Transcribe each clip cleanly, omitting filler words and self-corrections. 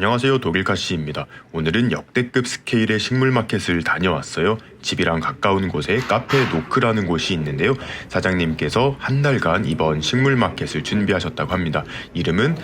안녕하세요, 독일카씨입니다. 오늘은 역대급 스케일의 식물마켓을 다녀왔어요. 집이랑 가까운 곳에 카페 노크라는 곳이 있는데요. 사장님께서 한 달간 이번 식물마켓을 준비하셨다고 합니다. 이름은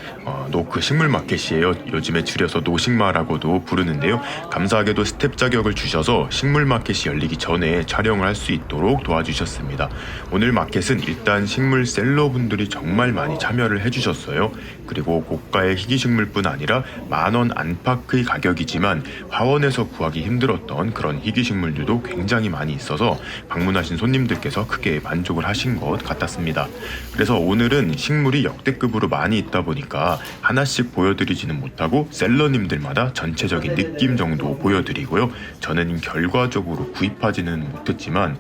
노크 식물마켓이에요. 요즘에 줄여서 노식마라고도 부르는데요. 감사하게도 스텝 자격을 주셔서 식물마켓이 열리기 전에 촬영을 할 수 있도록 도와주셨습니다. 오늘 마켓은 일단 식물 셀러분들이 정말 많이 참여를 해주셨어요. 그리고 고가의 희귀식물뿐 아니라 10,000원 안팎의 가격이지만 화원에서 구하기 힘들었던 그런 희귀식물들도 굉장히 많이 있어서 방문하신 손님들께서 크게 만족을 하신 것 같았습니다. 그래서 오늘은 식물이 역대급으로 많이 있다 보니까 하나씩 보여드리지는 못하고 셀러님들마다 전체적인 느낌 정도 보여드리고요. 저는 결과적으로 구입하지는 못했지만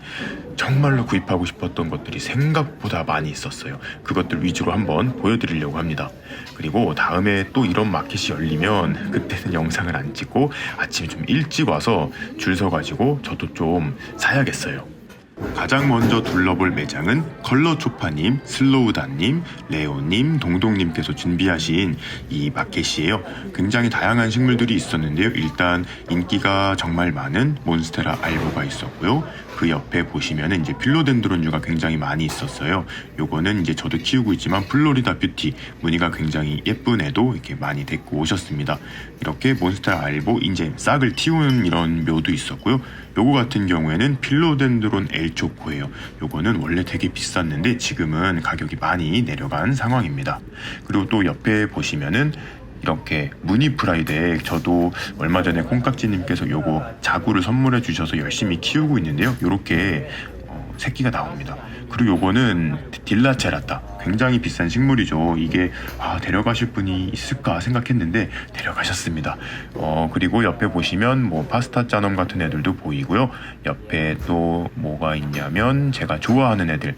정말로 구입하고 싶었던 것들이 생각보다 많이 있었어요. 그것들 위주로 한번 보여드리려고 합니다. 그리고 다음에 또 이런 마켓이 열리면 그때는 영상을 안 찍고 아침에 좀 일찍 와서 줄 서가지고 저도 좀 사야겠어요. 가장 먼저 둘러볼 매장은 컬러초파님, 슬로우다님, 레오님, 동동님께서 준비하신 이 마켓이에요. 굉장히 다양한 식물들이 있었는데요. 일단 인기가 정말 많은 몬스테라 알보가 있었고요. 그 옆에 보시면은 이제 필로덴드론류가 굉장히 많이 있었어요. 요거는 이제 저도 키우고 있지만 플로리다 뷰티, 무늬가 굉장히 예쁜 애도 이렇게 많이 데리고 오셨습니다. 이렇게 몬스테라 알보 이제 싹을 틔우는 이런 묘도 있었고요. 요거 같은 경우에는 필로덴드론 엘초코예요. 요거는 원래 되게 비쌌는데 지금은 가격이 많이 내려간 상황입니다. 그리고 또 옆에 보시면은 이렇게 무늬 프라이드에 저도 얼마 전에 콩깍지님께서 요거 자구를 선물해 주셔서 열심히 키우고 있는데요. 요렇게 새끼가 나옵니다. 그리고 요거는 딜라체라타, 굉장히 비싼 식물이죠. 이게 데려가실 분이 있을까 생각했는데 데려가셨습니다. 그리고 옆에 보시면 뭐 파스타 짜놈 같은 애들도 보이고요. 옆에 또 뭐가 있냐면 제가 좋아하는 애들,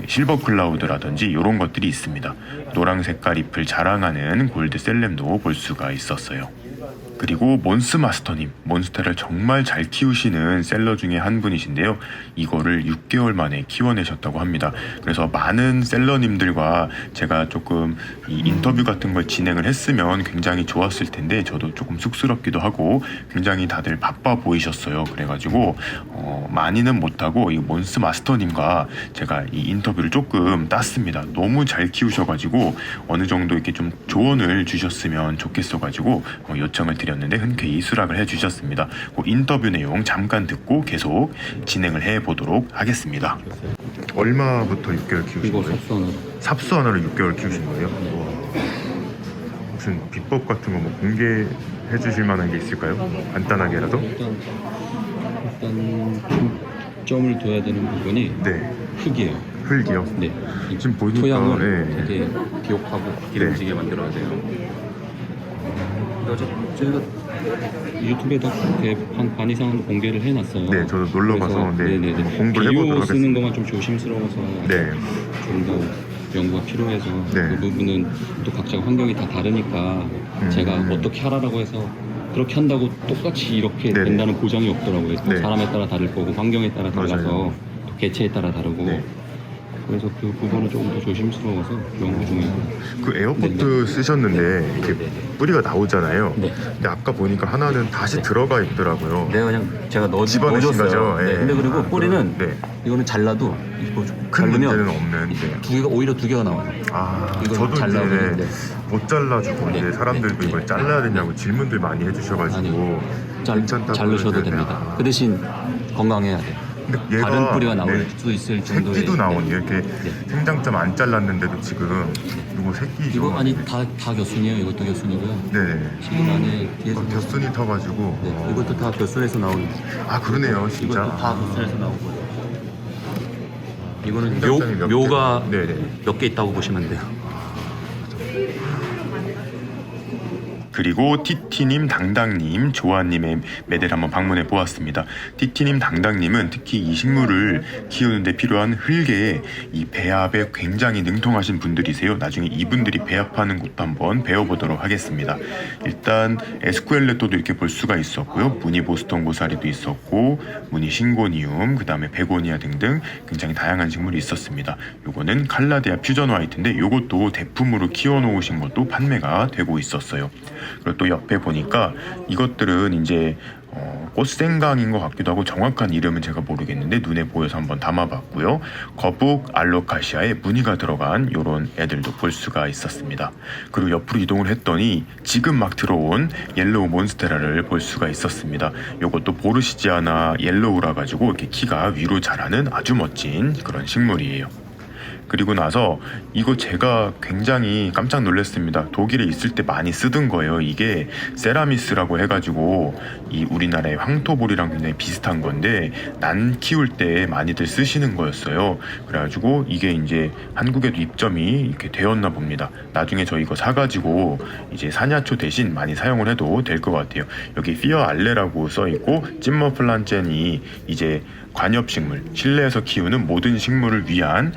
실버 클라우드라든지 이런 것들이 있습니다. 노랑 색깔 잎을 자랑하는 골드 셀렘도 볼 수가 있었어요. 그리고 몬스마스터님, 몬스테라를 정말 잘 키우시는 셀러 중에 한 분이신데요. 이거를 6개월 만에 키워내셨다고 합니다. 그래서 많은 셀러님들과 제가 조금 이 인터뷰 같은 걸 진행을 했으면 굉장히 좋았을 텐데 저도 조금 쑥스럽기도 하고 굉장히 다들 바빠 보이셨어요. 그래가지고 많이는 못하고 이 몬스마스터님과 제가 이 인터뷰를 조금 땄습니다. 너무 잘 키우셔가지고 어느 정도 이렇게 좀 조언을 주셨으면 좋겠어가지고 요청을 드렸는데 흔쾌히 수락을 해주셨습니다. 그 인터뷰 내용 잠깐 듣고 계속 진행을 해보도록 하겠습니다. 얼마부터 6개월 키우신 이거 거예요? 삽수 하나. 삽수 하나를 6개월 키우신 거예요? 무슨 비법 같은 거 뭐 공개해 주실 만한 게 있을까요? 간단하게라도? 일단 점을 둬야 되는 부분이 네. 흙이에요. 흙이요? 네. 지금 보니까 토양을 네. 되게 비옥하고 기름지게 만들어야 돼요. 저희가 유튜브에다 이렇게 반 이상은 공개를 해놨어요. 네, 저도 놀러 가서 공부를 비료 해보도록 쓰는 하겠습니다. 것만 좀 조심스러워서 네. 좀 더 연구가 필요해서 네. 그 부분은 또 각자 환경이 다 다르니까 제가 어떻게 하라고 해서 그렇게 한다고 똑같이 이렇게 네네. 된다는 보장이 없더라고요. 또 네. 사람에 따라 다를 거고 환경에 따라 달라서 맞아요. 또 개체에 따라 다르고 네. 그래서 그 부분은 조금 더 조심스러워서 연구 중이고. 그 에어포트 쓰셨는데 이게 뿌리가 나오잖아요. 네. 근데 아까 보니까 하나는 다시 들어가 있더라고요. 내가 그냥 제가 집어넣으신 넣어줬어요. 거죠? 네. 예. 근데 그리고 뿌리는 네. 이거는 잘라도 이거 큰 문제는 자르면 없는. 네. 두 개가 오히려 두 개가 나와요. 이거 저도 잘라도 이제 되는데. 못 잘라주고 네. 이제 사람들도 네. 이걸 잘라야 되냐고 질문들 많이 해주셔가지고 괜찮다고 자르셔도 그러는데, 됩니다. 그 대신 건강해야 돼요. 근데 얘가 다른 뿌리가 나올 네. 수 있을 정도의. 새끼도 나오니 네. 이렇게 네. 생장점 안 잘랐는데도 지금 이거 새끼죠. 이거 아니 다 겨순이에요. 이것도 겨순이고요. 네. 지금 안에 뒤에서 겨순이 터가지고. 네. 이것도 다 겨순에서 나온. 그러네요 진짜. 이것도 다 겨순에서 나온 거예요. 이거는 생장점이 몇 묘가 개? 네네. 몇 개 있다고 보시면 돼요. 그리고 티티님, 당당님, 조아님의 매대를 한번 방문해 보았습니다. 티티님, 당당님은 특히 이 식물을 키우는데 필요한 흙에 이 배합에 굉장히 능통하신 분들이세요. 나중에 이분들이 배합하는 것도 한번 배워보도록 하겠습니다. 일단 에스쿠엘레토도 이렇게 볼 수가 있었고요. 무늬 보스턴 고사리도 있었고 무늬 싱고니움, 그 다음에 베고니아 등등 굉장히 다양한 식물이 있었습니다. 요거는 칼라데아 퓨전 화이트인데 요것도 대품으로 키워놓으신 것도 판매가 되고 있었어요. 그리고 또 옆에 보니까 이것들은 이제 꽃생강인 것 같기도 하고 정확한 이름은 제가 모르겠는데 눈에 보여서 한번 담아봤고요. 거북 알로카시아에 무늬가 들어간 요런 애들도 볼 수가 있었습니다. 그리고 옆으로 이동을 했더니 지금 막 들어온 옐로우 몬스테라를 볼 수가 있었습니다. 요것도 보르시지아나 옐로우라 가지고 이렇게 키가 위로 자라는 아주 멋진 그런 식물이에요. 그리고 나서 이거 제가 굉장히 깜짝 놀랐습니다. 독일에 있을 때 많이 쓰던 거예요. 이게 세라미스라고 해가지고 이 우리나라의 황토볼이랑 굉장히 비슷한 건데 난 키울 때 많이들 쓰시는 거였어요. 그래가지고 이게 이제 한국에도 입점이 이렇게 되었나 봅니다. 나중에 저 이거 사가지고 이제 사냐초 대신 많이 사용을 해도 될 것 같아요. 여기 피어 알레라고 써있고 찜머 플란젠이 이제 관엽식물, 실내에서 키우는 모든 식물을 위한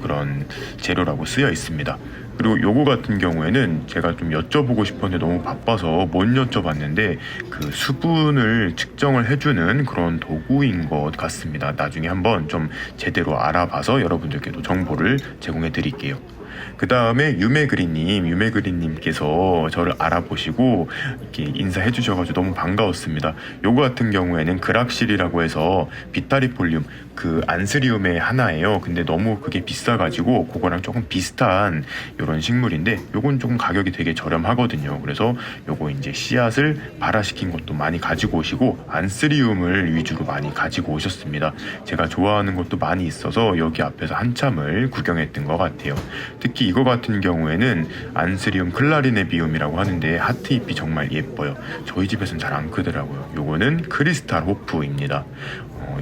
그런 재료라고 쓰여 있습니다. 그리고 요거 같은 경우에는 제가 좀 여쭤보고 싶었는데 너무 바빠서 못 여쭤봤는데 그 수분을 측정을 해주는 그런 도구인 것 같습니다. 나중에 한번 좀 제대로 알아봐서 여러분들께도 정보를 제공해 드릴게요. 그 다음에 유메그리님께서 저를 알아보시고 이렇게 인사해 주셔가지고 너무 반가웠습니다. 요거 같은 경우에는 그락실이라고 해서 비타리폴륨 그 안스리움의 하나예요. 근데 너무 그게 비싸가지고 그거랑 조금 비슷한 요런 식물인데 요건 조금 가격이 되게 저렴하거든요. 그래서 요거 이제 씨앗을 발화시킨 것도 많이 가지고 오시고 안스리움을 위주로 많이 가지고 오셨습니다. 제가 좋아하는 것도 많이 있어서 여기 앞에서 한참을 구경했던 것 같아요. 특히 이거 같은 경우에는 안스리움 클라리네비움이라고 하는데 하트 잎이 정말 예뻐요. 저희 집에서는 잘 안 크더라고요. 요거는 크리스탈 호프입니다.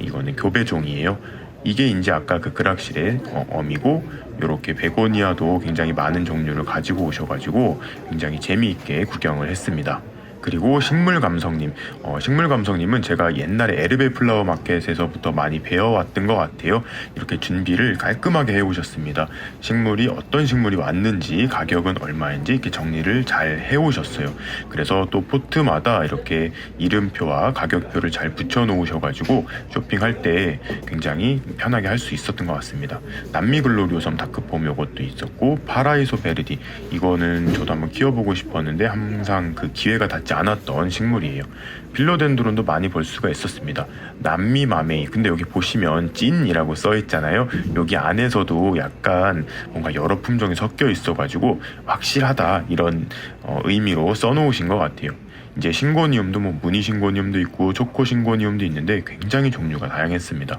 이거는 교배종이에요. 이게 이제 아까 그 그락실의 어미고 요렇게 베고니아도 굉장히 많은 종류를 가지고 오셔가지고 굉장히 재미있게 구경을 했습니다. 그리고 식물감성님은 제가 옛날에 에르베 플라워 마켓에서부터 많이 배워왔던 것 같아요. 이렇게 준비를 깔끔하게 해오셨습니다. 식물이 어떤 식물이 왔는지 가격은 얼마인지 이렇게 정리를 잘 해오셨어요. 그래서 또 포트마다 이렇게 이름표와 가격표를 잘 붙여놓으셔가지고 쇼핑할 때 굉장히 편하게 할 수 있었던 것 같습니다. 남미글로리오섬 다크폼 요것도 있었고 파라이소 베르디 이거는 저도 한번 키워보고 싶었는데 항상 그 기회가 닿지 않았던 식물이에요. 필로덴드론도 많이 볼 수가 있었습니다. 남미 마메이 근데 여기 보시면 찐이라고 써있잖아요. 여기 안에서도 약간 뭔가 여러 품종이 섞여 있어가지고 확실하다 이런 의미로 써놓으신 것 같아요. 이제 신고니움도 뭐 무늬 신고니움도 있고 초코 신고니움도 있는데 굉장히 종류가 다양했습니다.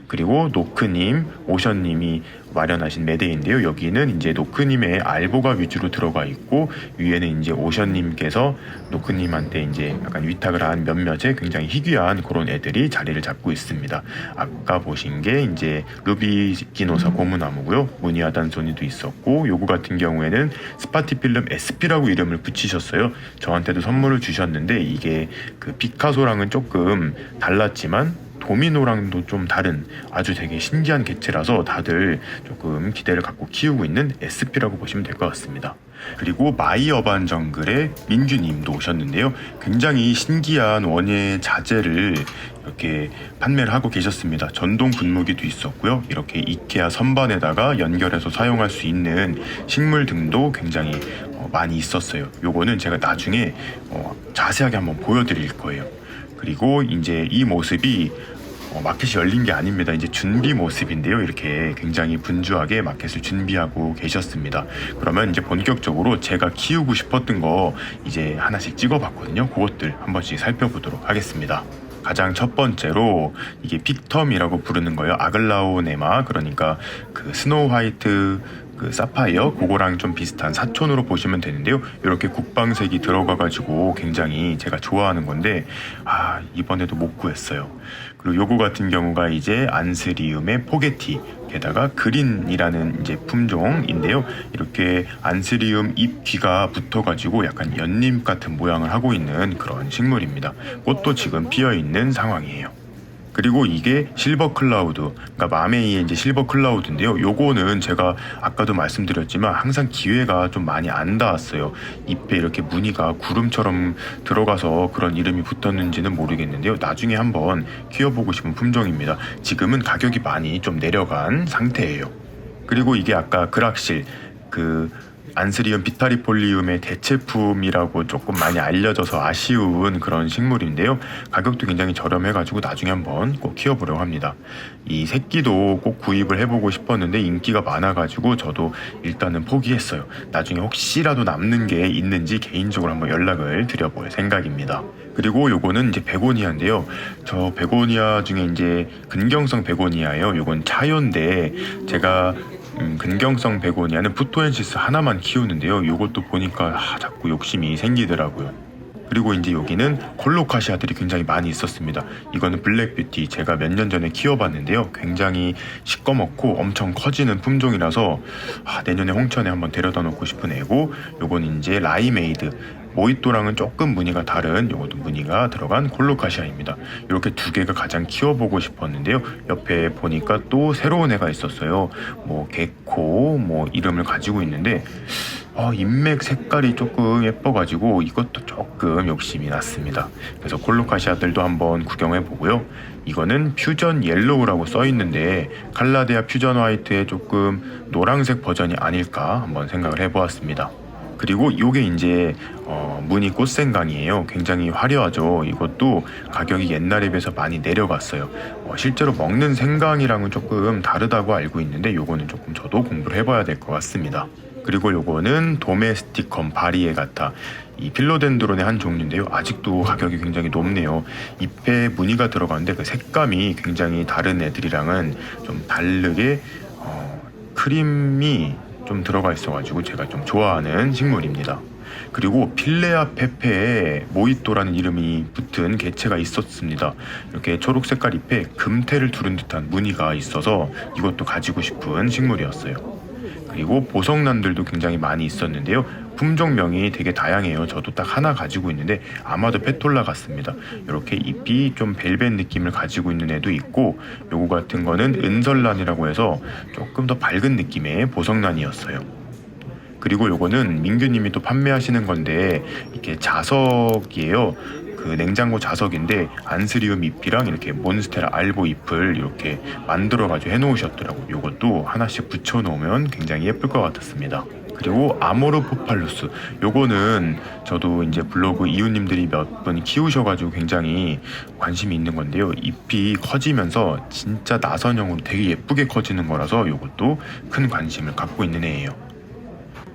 그리고 노크님, 오션님이 마련하신 매대인데요. 여기는 이제 노크님의 알보가 위주로 들어가 있고 위에는 이제 오션님께서 노크님한테 이제 약간 위탁을 한 몇몇의 굉장히 희귀한 그런 애들이 자리를 잡고 있습니다. 아까 보신 게 이제 루비기노사 고무나무고요. 무늬아단소니도 있었고 요거 같은 경우에는 스파티필름 SP라고 이름을 붙이셨어요. 저한테도 선물을 주셨는데 이게 그 피카소랑은 조금 달랐지만 도미노랑도 좀 다른 아주 되게 신기한 개체라서 다들 조금 기대를 갖고 키우고 있는 SP라고 보시면 될 것 같습니다. 그리고 마이어반 정글의 민규님도 오셨는데요. 굉장히 신기한 원예 자재를 이렇게 판매를 하고 계셨습니다. 전동 분무기도 있었고요. 이렇게 이케아 선반에다가 연결해서 사용할 수 있는 식물 등도 굉장히 많이 있었어요. 요거는 제가 나중에 자세하게 한번 보여드릴 거예요. 그리고 이제 이 모습이 마켓이 열린 게 아닙니다. 이제 준비 모습인데요. 이렇게 굉장히 분주하게 마켓을 준비하고 계셨습니다. 그러면 이제 본격적으로 제가 키우고 싶었던 거 이제 하나씩 찍어봤거든요. 그것들 한 번씩 살펴보도록 하겠습니다. 가장 첫 번째로 이게 픽텀이라고 부르는 거예요. 아글라오네마 그러니까 그 스노우 화이트 그 사파이어 그거랑 좀 비슷한 사촌으로 보시면 되는데요. 이렇게 국방색이 들어가가지고 굉장히 제가 좋아하는 건데 이번에도 못 구했어요. 그리고 요거 같은 경우가 이제 안스리움의 포게티 게다가 그린이라는 이제 품종인데요. 이렇게 안스리움 잎 귀가 붙어가지고 약간 연잎 같은 모양을 하고 있는 그런 식물입니다. 꽃도 지금 피어있는 상황이에요. 그리고 이게 실버 클라우드, 그러니까 마메이의 이제 실버 클라우드인데요. 요거는 제가 아까도 말씀드렸지만 항상 기회가 좀 많이 안 닿았어요. 잎에 이렇게 무늬가 구름처럼 들어가서 그런 이름이 붙었는지는 모르겠는데요. 나중에 한번 키워보고 싶은 품종입니다. 지금은 가격이 많이 좀 내려간 상태예요. 그리고 이게 아까 그락실, 그 안스리움 비타리폴리움의 대체품이라고 조금 많이 알려져서 아쉬운 그런 식물인데요. 가격도 굉장히 저렴해가지고 나중에 한번 꼭 키워보려고 합니다. 이 새끼도 꼭 구입을 해보고 싶었는데 인기가 많아가지고 저도 일단은 포기했어요. 나중에 혹시라도 남는 게 있는지 개인적으로 한번 연락을 드려볼 생각입니다. 그리고 요거는 이제 베고니아인데요. 저 베고니아 중에 이제 근경성 베고니아예요. 요건 차요인데 제가 근경성 베고니아는 푸토엔시스 하나만 키우는데요. 요것도 보니까 자꾸 욕심이 생기더라고요. 그리고 이제 여기는 콜로카시아들이 굉장히 많이 있었습니다. 이거는 블랙뷰티 제가 몇 년 전에 키워봤는데요. 굉장히 시꺼멓고 엄청 커지는 품종이라서 내년에 홍천에 한번 데려다 놓고 싶은 애고, 요건 이제 라이메이드 모히또랑은 조금 무늬가 다른, 요것도 무늬가 들어간 콜로카시아입니다. 이렇게 두 개가 가장 키워보고 싶었는데요. 옆에 보니까 또 새로운 애가 있었어요. 뭐 개코 뭐 이름을 가지고 있는데 잎맥 색깔이 조금 예뻐가지고 이것도 조금 욕심이 났습니다. 그래서 콜로카시아들도 한번 구경해 보고요. 이거는 퓨전 옐로우라고 써있는데 칼라데아 퓨전 화이트의 조금 노란색 버전이 아닐까 한번 생각을 해보았습니다. 그리고 이게 이제 무늬 꽃생강이에요. 굉장히 화려하죠. 이것도 가격이 옛날에 비해서 많이 내려갔어요. 실제로 먹는 생강이랑은 조금 다르다고 알고 있는데 요거는 조금 저도 공부를 해봐야 될 것 같습니다. 그리고 요거는 도메스티컴 바리에가타, 이 필로덴드론의 한 종류인데요. 아직도 가격이 굉장히 높네요. 잎에 무늬가 들어가는데 그 색감이 굉장히 다른 애들이랑은 좀 다르게 크림이 좀 들어가 있어가지고 제가 좀 좋아하는 식물입니다. 그리고 필레아 페페에 모히또라는 이름이 붙은 개체가 있었습니다. 이렇게 초록 색깔 잎에 금태를 두른 듯한 무늬가 있어서 이것도 가지고 싶은 식물이었어요. 그리고 보석란들도 굉장히 많이 있었는데요. 품종명이 되게 다양해요. 저도 딱 하나 가지고 있는데 아마도 페톨라 같습니다. 이렇게 잎이 좀 벨벳 느낌을 가지고 있는 애도 있고, 요거 같은 거는 은설란이라고 해서 조금 더 밝은 느낌의 보석란이었어요. 그리고 요거는 민규님이 또 판매하시는 건데 이게 자석이에요. 그 냉장고 자석인데 안스리움 잎이랑 이렇게 몬스테라 알보 잎을 이렇게 만들어가지고 해놓으셨더라고요. 요것도 하나씩 붙여놓으면 굉장히 예쁠 것 같았습니다. 그리고 아모르포팔루스, 요거는 저도 이제 블로그 이웃님들이 몇 분 키우셔가지고 굉장히 관심이 있는 건데요. 잎이 커지면서 진짜 나선형으로 되게 예쁘게 커지는 거라서 요것도 큰 관심을 갖고 있는 애예요.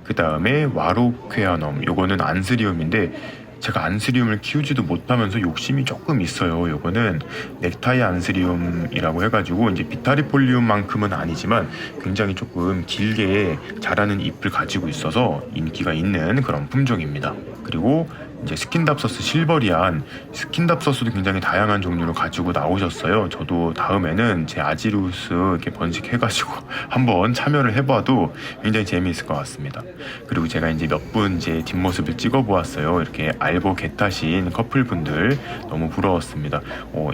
그 다음에 와로퀘아넘, 요거는 안스리움인데 제가 안스리움을 키우지도 못하면서 욕심이 조금 있어요. 요거는 넥타이 안스리움이라고 해가지고 이제 비타리폴리움만큼은 아니지만 굉장히 조금 길게 자라는 잎을 가지고 있어서 인기가 있는 그런 품종입니다. 그리고 이제 스킨답서스 실버리안, 스킨답서스도 굉장히 다양한 종류를 가지고 나오셨어요. 저도 다음에는 제 아지루스 이렇게 번식해가지고 한번 참여를 해봐도 굉장히 재미있을 것 같습니다. 그리고 제가 이제 몇 분 이제 뒷모습을 찍어보았어요. 이렇게 알보 개타신 커플분들 너무 부러웠습니다.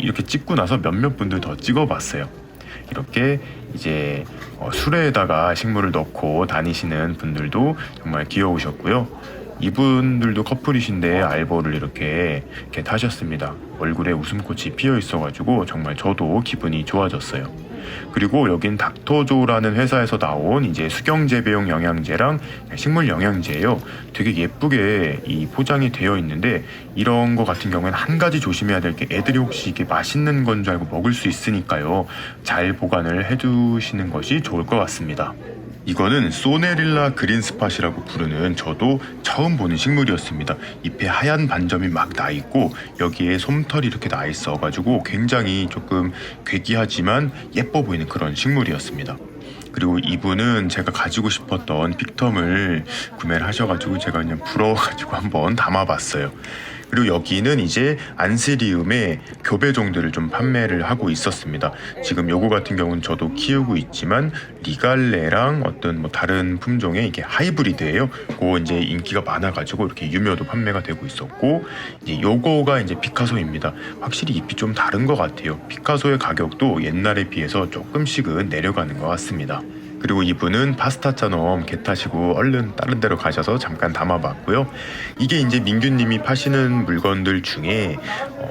이렇게 찍고 나서 몇몇 분들 더 찍어봤어요. 이렇게 이제 수레에다가 식물을 넣고 다니시는 분들도 정말 귀여우셨고요. 이분들도 커플이신데 알보를 이렇게 타셨습니다. 얼굴에 웃음꽃이 피어 있어가지고 정말 저도 기분이 좋아졌어요. 그리고 여긴 닥터조라는 회사에서 나온 이제 수경재배용 영양제랑 식물 영양제예요. 되게 예쁘게 이 포장이 되어 있는데 이런 거 같은 경우에는 한 가지 조심해야 될 게 애들이 혹시 이게 맛있는 건 줄 알고 먹을 수 있으니까요. 잘 보관을 해두시는 것이 좋을 것 같습니다. 이거는 소네릴라 그린스팟이라고 부르는 저도 처음 보는 식물이었습니다. 잎에 하얀 반점이 막 나 있고 여기에 솜털이 이렇게 나 있어가지고 굉장히 조금 괴기하지만 예뻐 보이는 그런 식물이었습니다. 그리고 이분은 제가 가지고 싶었던 픽텀을 구매를 하셔가지고 제가 그냥 부러워가지고 한번 담아봤어요. 그리고 여기는 이제 안스리움의 교배종들을 좀 판매를 하고 있었습니다. 지금 요거 같은 경우는 저도 키우고 있지만 리갈레랑 어떤 뭐 다른 품종의 이게 하이브리드예요. 그거 이제 인기가 많아가지고 이렇게 유묘도 판매가 되고 있었고, 이제 요거가 이제 피카소입니다. 확실히 잎이 좀 다른 것 같아요. 피카소의 가격도 옛날에 비해서 조금씩은 내려가는 것 같습니다. 그리고 이분은 파스타처럼 개 타시고 얼른 다른 데로 가셔서 잠깐 담아봤고요. 이게 이제 민규님이 파시는 물건들 중에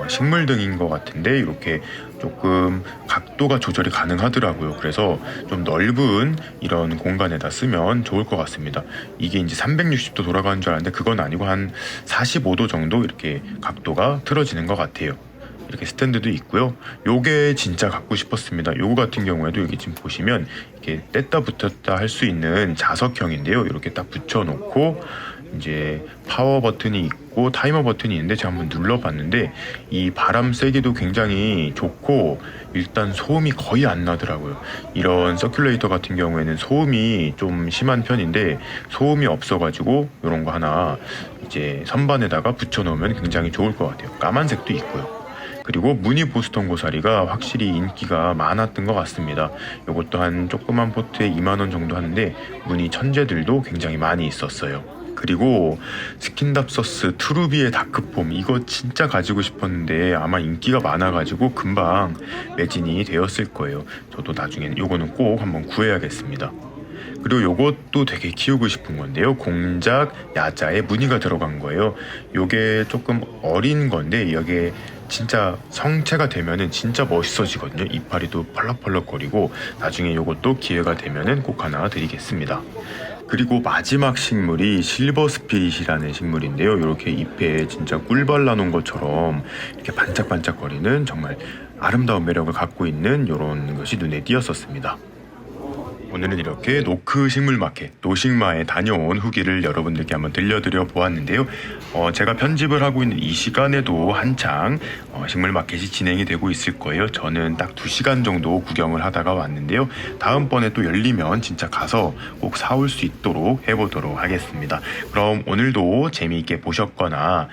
식물 등인 것 같은데 이렇게 조금 각도가 조절이 가능하더라고요. 그래서 좀 넓은 이런 공간에다 쓰면 좋을 것 같습니다. 이게 이제 360도 돌아가는 줄 알았는데 그건 아니고 한 45도 정도 이렇게 각도가 틀어지는 것 같아요. 이렇게 스탠드도 있고요. 요게 진짜 갖고 싶었습니다. 요거 같은 경우에도 여기 지금 보시면 이렇게 뗐다 붙였다 할 수 있는 자석형인데요. 이렇게 딱 붙여놓고 이제 파워 버튼이 있고 타이머 버튼이 있는데 제가 한번 눌러봤는데 이 바람 세기도 굉장히 좋고 일단 소음이 거의 안 나더라고요. 이런 서큘레이터 같은 경우에는 소음이 좀 심한 편인데 소음이 없어가지고 이런 거 하나 이제 선반에다가 붙여놓으면 굉장히 좋을 것 같아요. 까만색도 있고요. 그리고 무늬 보스턴 고사리가 확실히 인기가 많았던 것 같습니다. 이것도 한 조그만 포트에 2만원 정도 하는데 무늬 천재들도 굉장히 많이 있었어요. 그리고 스킨답서스 트루비의 다크폼 이거 진짜 가지고 싶었는데 아마 인기가 많아가지고 금방 매진이 되었을 거예요. 저도 나중에는 요거는 꼭 한번 구해야겠습니다. 그리고 요것도 되게 키우고 싶은 건데요. 공작 야자에 무늬가 들어간 거예요. 요게 조금 어린 건데 여기에 진짜 성체가 되면은 진짜 멋있어지거든요. 이파리도 펄럭펄럭거리고 나중에 요것도 기회가 되면은 꼭 하나 드리겠습니다. 그리고 마지막 식물이 실버 스피릿이라는 식물인데요. 이렇게 잎에 진짜 꿀 발라놓은 것처럼 이렇게 반짝반짝거리는 정말 아름다운 매력을 갖고 있는 이런 것이 눈에 띄었었습니다. 오늘은 이렇게 노크 식물마켓 노식마에 다녀온 후기를 여러분들께 한번 들려드려 보았는데요. 제가 편집을 하고 있는 이 시간에도 한창 식물마켓이 진행이 되고 있을 거예요. 저는 딱 2시간 정도 구경을 하다가 왔는데요. 다음번에 또 열리면 진짜 가서 꼭 사올 수 있도록 해보도록 하겠습니다. 그럼 오늘도 재미있게 보셨거나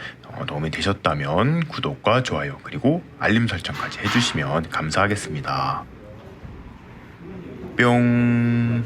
도움이 되셨다면 구독과 좋아요 그리고 알림 설정까지 해주시면 감사하겠습니다. 뿅.